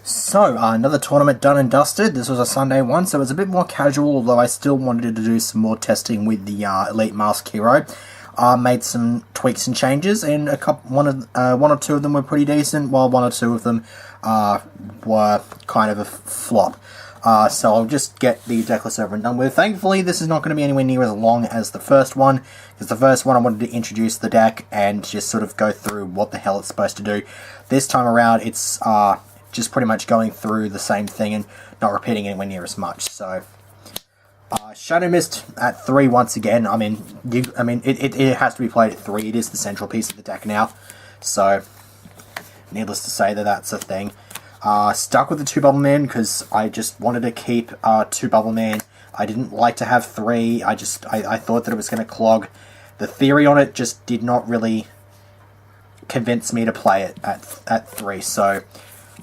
So, another tournament done and dusted. This was a Sunday one, so it was a bit more casual, although I still wanted to do some more testing with the Elite Mask Hero. Made some tweaks and changes, and one or two of them were pretty decent, while one or two of them were kind of a flop. So I'll just get the deck list over and done with. Thankfully, this is not going to be anywhere near as long as the first one, because the first one I wanted to introduce the deck and just sort of go through what the hell it's supposed to do. This time around, it's just pretty much going through the same thing and not repeating anywhere near as much. So, Shadow Mist at 3 once again. It has to be played at 3. It is the central piece of the deck now. So, needless to say that's a thing. Stuck with the 2 Bubble Man because I just wanted to keep 2 Bubble Man. I didn't like to have 3. I thought that it was going to clog. The theory on it just did not really convince me to play it at 3. So,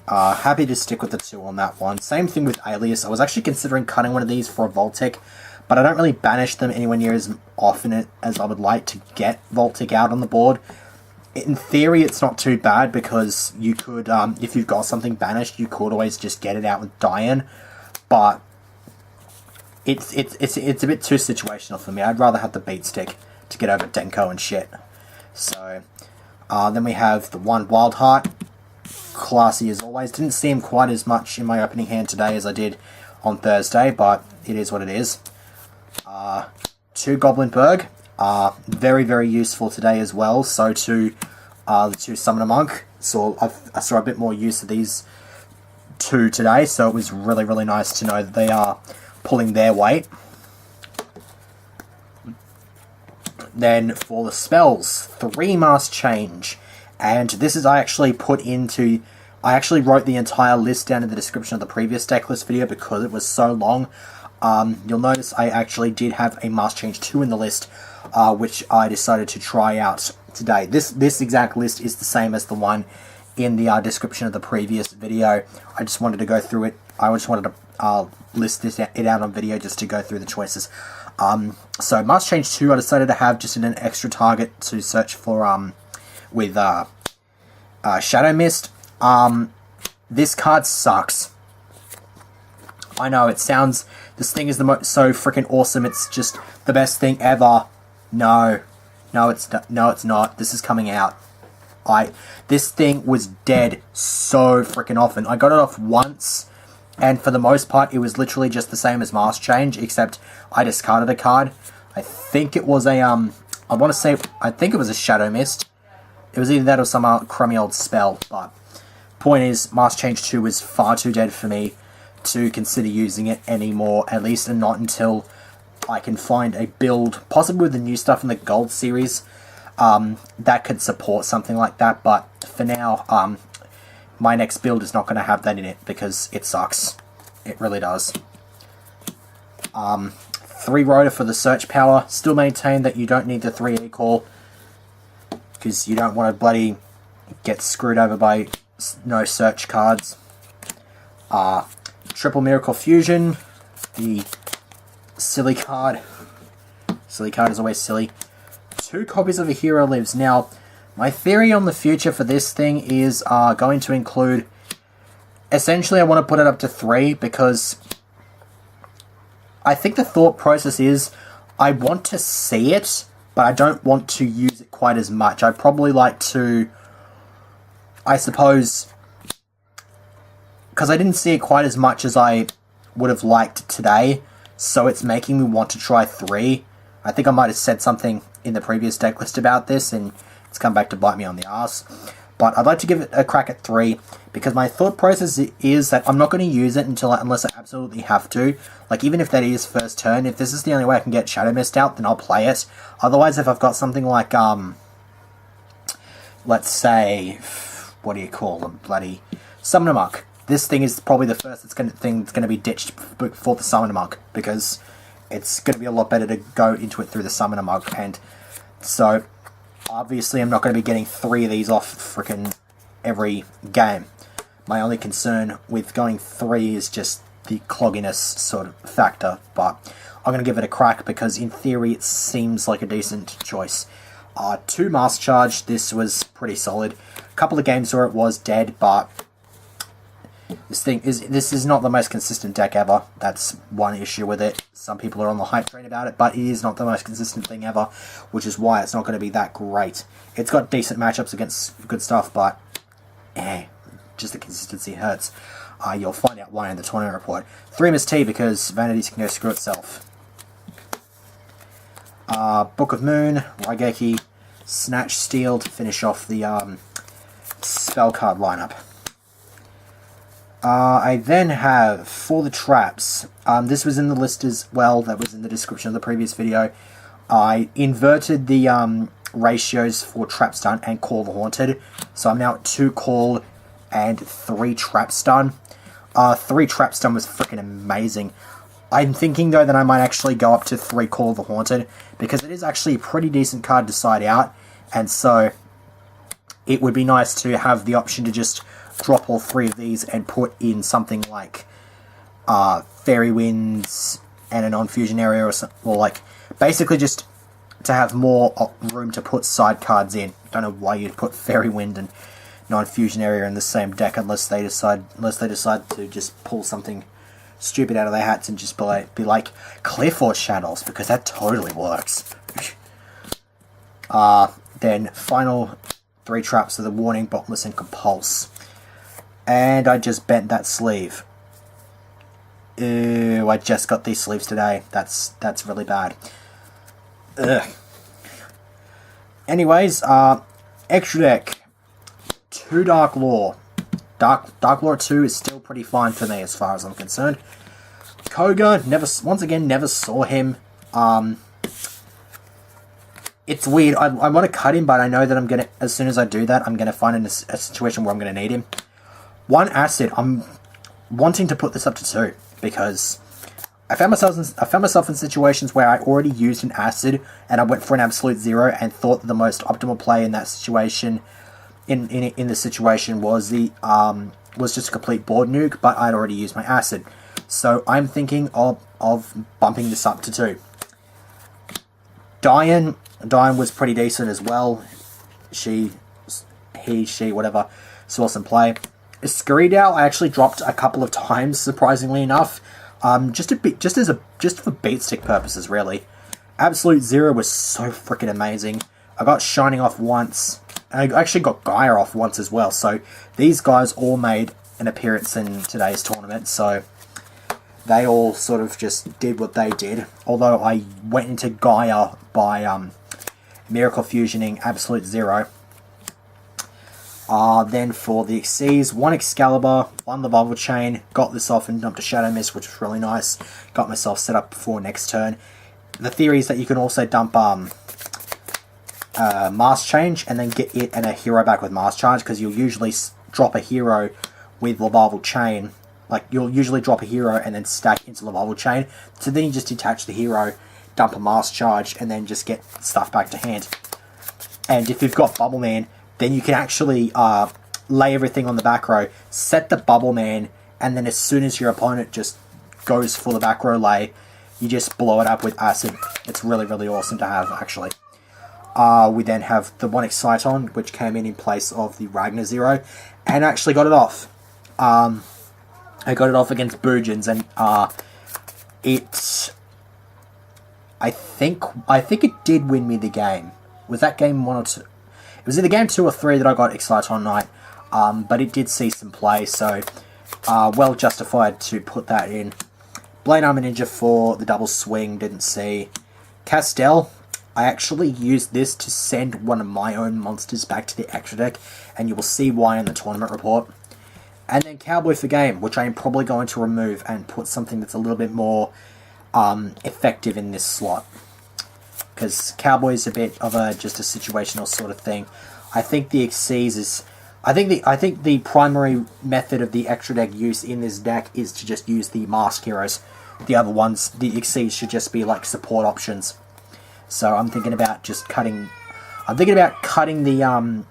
happy to stick with the 2 on that one. Same thing with Alias. I was actually considering cutting one of these for a Voltic, but I don't really banish them anywhere near as often as I would like to get Voltic out on the board. In theory, it's not too bad because you could, if you've got something banished, you could always just get it out with Diane, but it's a bit too situational for me. I'd rather have the Beat Stick to get over Denko and shit. So, then we have the 1 Wild Heart. Classy as always. Didn't see him quite as much in my opening hand today as I did on Thursday, but it is what it is. 2 Goblin Berg. Very, very useful today as well. So too, the 2 Summoner Monk. So I saw a bit more use of these 2 today, so it was really, really nice to know that they are pulling their weight. Then for the spells, 3 Mask Change. And this is I actually wrote the entire list down in the description of the previous deck list video because it was so long. You'll notice I actually did have a Mask Change 2 in the list, which I decided to try out today. This exact list is the same as the one in the description of the previous video. I just wanted to go through it. I just wanted to list it out on video just to go through the choices. So Mask Change 2 I decided to have just in an extra target to search for with Shadow Mist. This card sucks. I know, it sounds... This thing is so freaking awesome, it's just the best thing ever. No, it's not. This is coming out. This thing was dead so freaking often. I got it off once, and for the most part, it was literally just the same as Mask Change, except I discarded a card. I think it was a, I think it was a Shadow Mist. It was either that or some crummy old spell, but point is, Mask Change 2 is far too dead for me to consider using it anymore, at least and not until I can find a build, possibly with the new stuff in the Gold series, that could support something like that, but for now, my next build is not going to have that in it, because it sucks. It really does. 3 Rotor for the search power. Still maintain that you don't need the 3 E-Call, because you don't want to bloody get screwed over by no search cards. Triple Miracle Fusion, the silly card. Silly card is always silly. 2 copies of A Hero Lives. Now, my theory on the future for this thing is going to include... Essentially, I want to put it up to 3, because I think the thought process is I want to see it, but I don't want to use it quite as much. I'd probably like to, I suppose, because I didn't see it quite as much as I would have liked today, so it's making me want to try 3. I think I might have said something in the previous deck list about this, and it's come back to bite me on the ass. But I'd like to give it a crack at 3, because my thought process is that I'm not going to use it unless I absolutely have to. Like, even if that is first turn, if this is the only way I can get Shadow Mist out, then I'll play it. Otherwise, if I've got something like, let's say, what do you call them? Bloody Summoner Monk. This thing is probably the first thing that's going to be ditched for the Summoner Monk, because it's going to be a lot better to go into it through the Summoner Monk, and so... Obviously, I'm not going to be getting 3 of these off frickin' every game. My only concern with going 3 is just the clogginess sort of factor, but I'm going to give it a crack because in theory it seems like a decent choice. 2 Mask Charge, this was pretty solid. A couple of games where it was dead, but This is not the most consistent deck ever. That's one issue with it. Some people are on the hype train about it, but it is not the most consistent thing ever, which is why it's not going to be that great. It's got decent matchups against good stuff, but just the consistency hurts. You'll find out why in the tournament report. 3 Miss T because Vanities can go screw itself. Book of Moon, Raigeki, Snatch, Steel to finish off the spell card lineup. I then have, for the traps, this was in the list as well, that was in the description of the previous video. I inverted the ratios for trap stun and call the haunted, so I'm now at 2 call and 3 trap stun. 3 trap stun was freaking amazing. I'm thinking though that I might actually go up to 3 call the haunted, because it is actually a pretty decent card to side out, and so it would be nice to have the option to just drop all 3 of these and put in something like Fairy Winds and a non-fusion area, or like basically just to have more room to put side cards in. Don't know why you'd put Fairy Wind and non-fusion area in the same deck unless they decide to just pull something stupid out of their hats and just be like Clearforce Channels, because that totally works. Then final 3 traps are the Warning, Bottomless, and Compulse. And I just bent that sleeve. Ew, I just got these sleeves today. That's really bad. Ugh. Anyways, extra deck. 2 Dark Lore. Dark Lore 2 is still pretty fine for me as far as I'm concerned. Koga, once again, never saw him. It's weird. I want to cut him, but I know that as soon as I do that, I'm gonna find in a situation where I'm gonna need him. 1 Acid. I'm wanting to put this up to 2 because I found myself in situations where I already used an Acid and I went for an absolute 0 and thought that the most optimal play in that situation, in the situation, was just a complete board nuke, but I'd already used my Acid. So I'm thinking of bumping this up to 2. Diane was pretty decent as well. She, whatever, saw some play. Scurrydale I actually dropped a couple of times, surprisingly enough. Just for beat stick purposes, really. Absolute 0 was so freaking amazing. I got Shining off once. I actually got Gaia off once as well. So these guys all made an appearance in today's tournament. So they all sort of just did what they did. Although I went into Gaia by Miracle Fusioning Absolute 0. Then for the Xyz, 1 Excalibur, 1 Revival Chain, got this off and dumped a Shadow Mist, which was really nice. Got myself set up for next turn. The theory is that you can also dump Mask Change and then get it and a hero back with Mask Charge, because you'll usually drop a hero with Revival Chain. Like, you'll usually drop a hero and then stack into Revival Chain. So then you just detach the hero, dump a Mask Charge, and then just get stuff back to hand. And if you've got Bubble Man, then you can actually lay everything on the back row, set the Bubble Man, and then as soon as your opponent just goes for the back row lay, you just blow it up with Acid. It's really, really awesome to have, actually. We then have the 1 Exciton, which came in place of the Ragnar 0, and actually got it off. I got it off against Boojins, and I think it did win me the game. Was that game 1 or 2? It was either game 2 or 3 that I got Exciton Knight, but it did see some play, so well justified to put that in. Blade Armor Ninja for the double swing, didn't see. Castell, I actually used this to send one of my own monsters back to the extra deck, and you will see why in the tournament report. And then Cowboy for game, which I am probably going to remove and put something that's a little bit more effective in this slot. Because Cowboy is a bit of just a situational sort of thing. I think the Xyz is... I think the primary method of the extra deck use in this deck is to just use the mask heroes. The other ones, the Xyz, should just be like support options. So I'm thinking about just cutting... I'm thinking about cutting the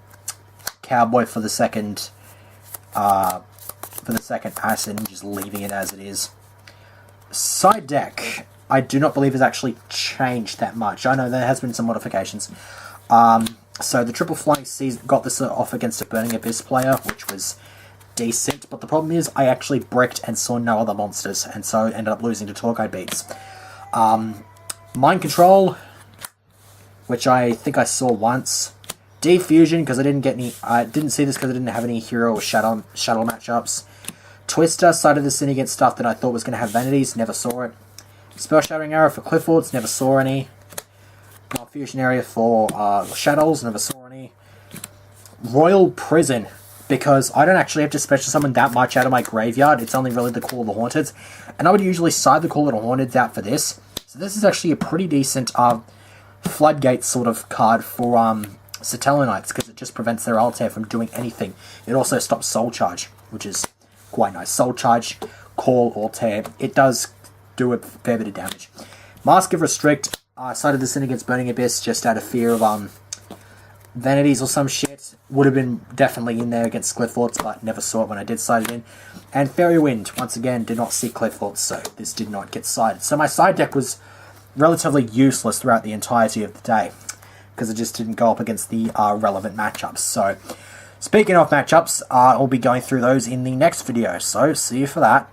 Cowboy for the second Acid and just leaving it as it is. Side deck, I do not believe has actually changed that much. I know there has been some modifications. So the Triple Flying Seas got this off against a Burning Abyss player, which was decent, but the problem is I actually bricked and saw no other monsters, and so ended up losing to Torque Beats. Mind Control, which I think I saw once. Defusion, because I didn't get any. I didn't see this because I didn't have any hero or shuttle matchups. Twister, Side of the Sin against stuff that I thought was going to have vanities, never saw it. Spell Shattering Arrow for Clifford's, never saw any. Fusion Area for Shadows, never saw any. Royal Prison, because I don't actually have to special summon that much out of my graveyard. It's only really the Call of the Haunted. And I would usually side the Call of the Haunted out for this. So this is actually a pretty decent Floodgate sort of card for Satello Knights, because it just prevents their Altair from doing anything. It also stops Soul Charge, which is quite nice. Soul Charge, Call, Altair. It does do a fair bit of damage. Mask of Restrict, Side of the Sin against Burning Abyss, just out of fear of vanities or some shit. Would have been definitely in there against Clifford's, but never saw it when I did side it in. And Fairy Wind, once again, did not see Clifford's, so this did not get sided. So my side deck was relatively useless throughout the entirety of the day, because it just didn't go up against the relevant matchups. So, speaking of matchups, I'll be going through those in the next video, so see you for that.